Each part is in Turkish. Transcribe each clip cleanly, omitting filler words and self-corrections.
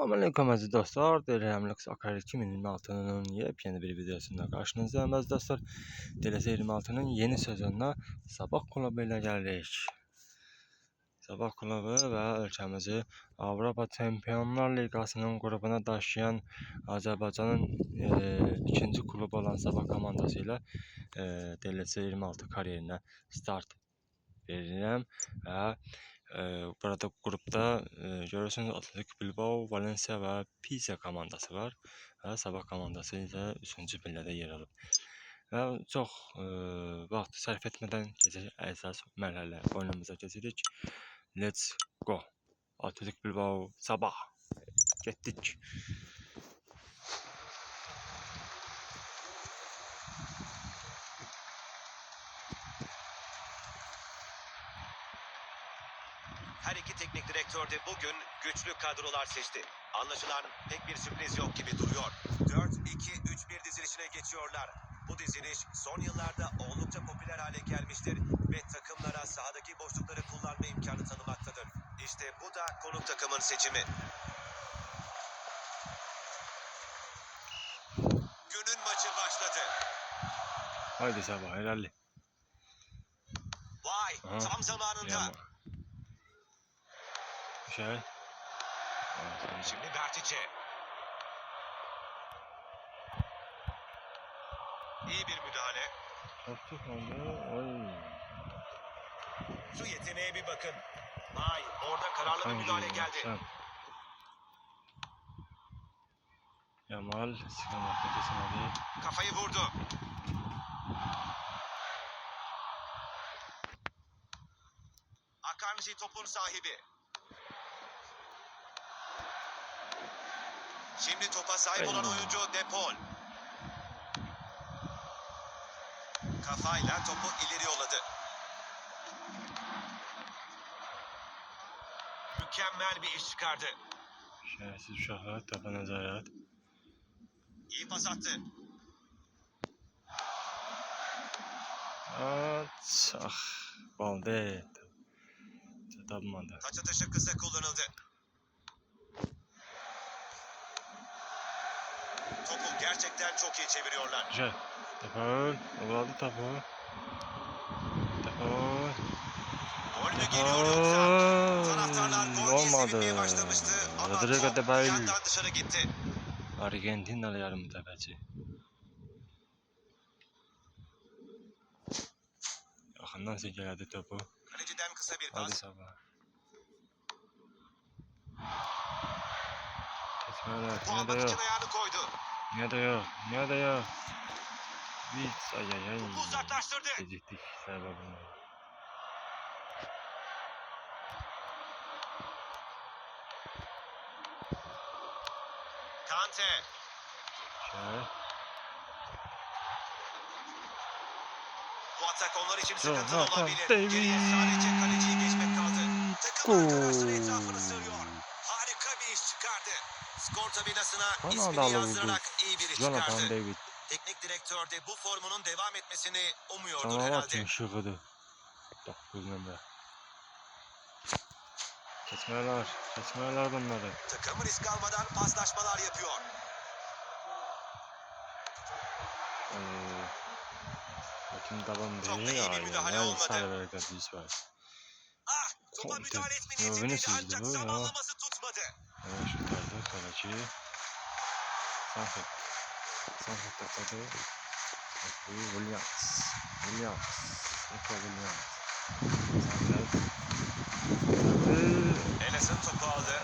Selamünaleyküm aziz dostlar. Derhamlıq Akar 2026'nın yepyeni bir videosunda karşınızdayım aziz dostlar. DLS 26'nın yeni sezonuna Sabah klubu ile geldik. Sabah klubu ve ölkəmizi Avropa Çempionlar Ligasının grubuna taşıyan Azərbaycanın ikinci klubu olan Sabah komandası ile DLS 26 kariyerine start verirəm və burada grupta görürsünüz Atletico Bilbao, Valencia ve Pisa komandası var ve Sabah komandası ise 3. pillədə yer alıb. Və çox vaxt sərf etmədən keçək əsas mərhələ oyunumuza keçirik. Let's go. Atletico Bilbao, Sabah. Getdik. Her iki teknik direktör de bugün güçlü kadrolar seçti. Anlaşılan pek bir sürpriz yok gibi duruyor. 4-2-3-1 dizilişine geçiyorlar. Bu diziliş son yıllarda oldukça popüler hale gelmiştir ve takımlara sahadaki boşlukları kullanma imkanı tanımaktadır. İşte bu da konuk takımın seçimi. Günün maçı başladı. Haydi Sabah, herhalde. Vay, tam zamanında. Şey. Şimdi Bertiç'e. İyi bir müdahale. Şu yeteneğe bir bakın. Vay, orada kararlı bir müdahale geldi. Yamal sıkılmak ötesine. Kafayı vurdu. Akanji topun sahibi. Şimdi topa sahip olan oyuncu Depol. Kafayla topu ileri yolladı. Mükemmel bir iş çıkardı. Şerefsiz uşaqlar, topa nəzarət. İyi pas attı. Balde. Çatamadı. Taç atışı kısa kullanıldı. Topu gerçekten çok iyi çeviriyorlar. Güzel. Tepol. Oladı topu. Tepol. Gol mü geliyor yoksa? Taraftarlar gol diye sevinmeye başlamıştı ama top yandan dışarı gitti. Argentinalı yarım tepeci. Yakından sekələdi topu. Kaleciden kısa bir Hadi pas. Sabah. Kesmələr. Topu almak için ayağını koydu. Niyə də yox. Biz ay. Topu uzaklaştırdı. Gecikdik səbəbini. Kante. Bu atak onlar için sıkıntılı olabilir. Geriye sadece kaleciyi geçmek kaldı. Takım arkadaşları etrafını sarıyor. Harika bir iş çıkardı. Skor tabinasına ismini yazdırarak iyi bir iş çıkardı. Teknik direktör de bu formunun devam etmesini umuyordur herhalde. Şıqıdı. 9 nömrə. Keçmələr bunları. Takım risk almadan paslaşmalar yapıyor. Bakın davam Çok da iyi bir müdahale olmadı. Topa müdahale etme niyetindeydi ancak zamanlaması tutmadı. Şu tarzda kaleci. Sanfet takladı. Williams. Sanfet. Enes'in topu aldı.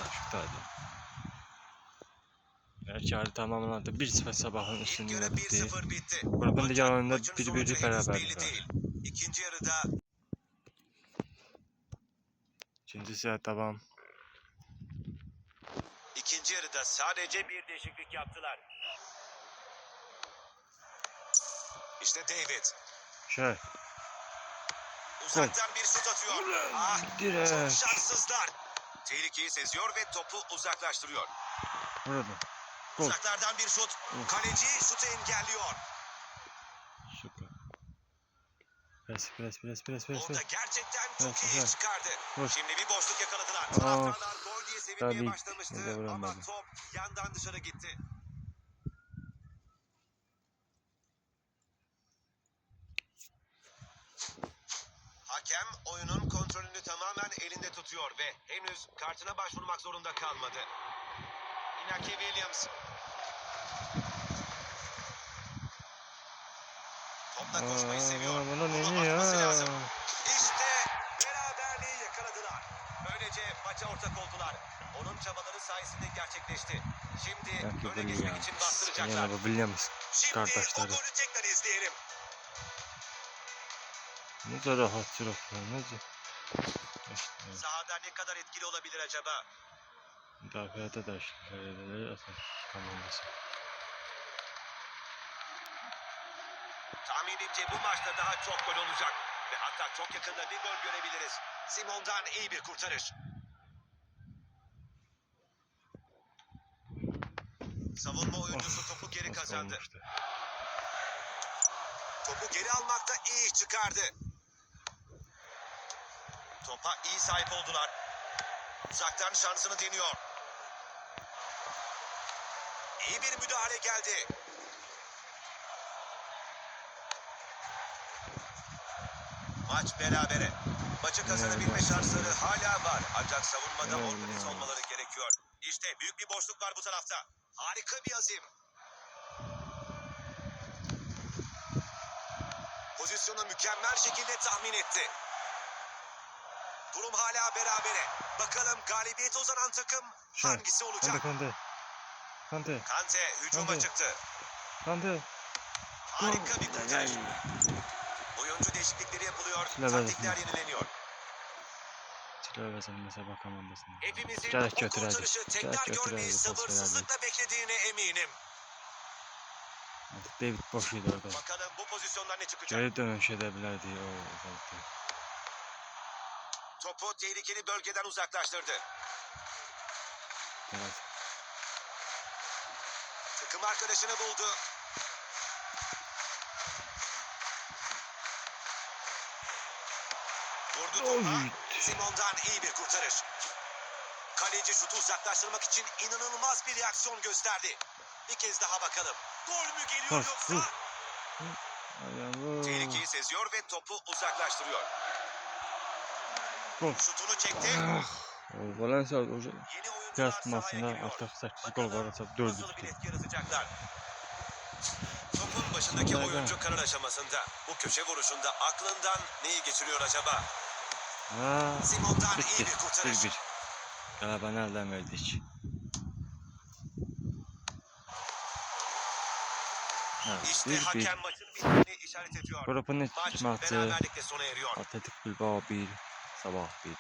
Çağrı tamamlandı. 1-0 Sabahın üstünlüğü İlk yarı 1-0 bitti. Grubun ligalarında 1-1 beraberlik var. İkinci yarıda. İkinci saat devam. İkinci yarıda sadece bir değişiklik yaptılar. İşte David. Uzaktan bir şut atıyor. Çok şanssızlar. Tehlikeyi seziyor ve topu uzaklaştırıyor. Burada. Uzaklardan bir şut. Kaleci şutu engelliyor. Süper. Pres. Orada gerçekten çok iyi Güzel. çıkardı. Vur. Şimdi bir boşluk yakaladılar. Taraftarlar gol diye sevinmeye tabii. başlamıştı Bir de ama vuramadı. top yandan dışarı gitti. Hakem oyunun kontrolünü tamamen elinde tutuyor ve henüz kartına başvurmak zorunda kalmadı. Inaki Williams. Topla koşmayı seviyor. Bana Bunu ne atması ya? lazım. İşte beraberliği yakaladılar. Böylece maça ortak oldular. Onun çabaları sayesinde gerçekleşti. Şimdi Inaki öne geçmek için Williams. bastıracaklar. Yani bu Williams Şimdi o kardeşleri. golü tekrar izleyelim. Nece rahat süratler, nece? İşte, Sahada ne kadar etkili olabilir acaba? müdafiədə də işlər edir əsas komandası. Tahminimce bu maçta daha çok gol olacak. Ve hatta çok yakında bir gol görebiliriz. Simon'dan iyi bir kurtarış. Savunma oyuncusu topu geri kazandı. Olmuştu. Topu geri almakta iyi iş çıkardı. Topa iyi sahip oldular. Uzaktan şansını deniyor. İyi bir müdahale geldi. Maç berabere. Maçı kazanabilme şansları hala var. Ancak savunmada organize olmaları gerekiyor. İşte büyük bir boşluk var bu tarafta. Harika bir azim. Pozisyonu mükemmel şekilde tahmin etti. Durum hala berabere. Bakalım galibiyete uzanan takım hangisi olacak? Kante. Kante hücuma Kante. çıktı. Kante. Harika bir kurtarış. Oyuncu değişiklikleri yapılıyor. Silah Taktikler versin. yenileniyor. Çilə vəzəlməsə bax komandasına. Hepimizin Gərək o götürərdik. kurtarışı tekrar Gərək görmeyi götürərdik. Pas verərdik. sabırsızlıkla beklediğine eminim. Artıq David boş idi orada. Bakalım bu pozisyondan ne çıkacak? Geri dönüş edə bilərdi o özellikle. Topu tehlikeli bölgeden uzaklaştırdı. Biraz. Takım arkadaşını buldu. Vurdu topa. Oy. Simon'dan iyi bir kurtarış. Kaleci şutu uzaklaştırmak için inanılmaz bir reaksiyon gösterdi. Bir kez daha bakalım. Gol mü geliyor Pas, yoksa? vur. Ayağım. Tehlikeyi seziyor ve topu uzaklaştırıyor. Gol. Şutunu çekti. Valencia Yeni oyuncular biraz sahaya tutmasında giriyor. artıq 8 gol Bakalım var, atıp 4 nasıl bir tuttu. etki yaratacaklar. Topun başındaki Vallahi oyuncu karar aşamasında. Bu köşe vuruşunda aklından neyi geçiriyor acaba? Simon'dan iyi bir kurtarış. 1-1. Qələbəni əldən verdik. İşte 1-1. hakem maçın bittiğini işaret ediyor. Qrupun ilk Maç maçı beraberlikle sona eriyor. Atletik Bilbao 1, Sabah 1.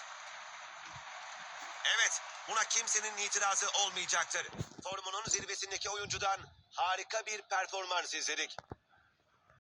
Evet, buna kimsenin itirazı olmayacaktır. Formunun zirvesindeki oyuncudan harika bir performans izledik.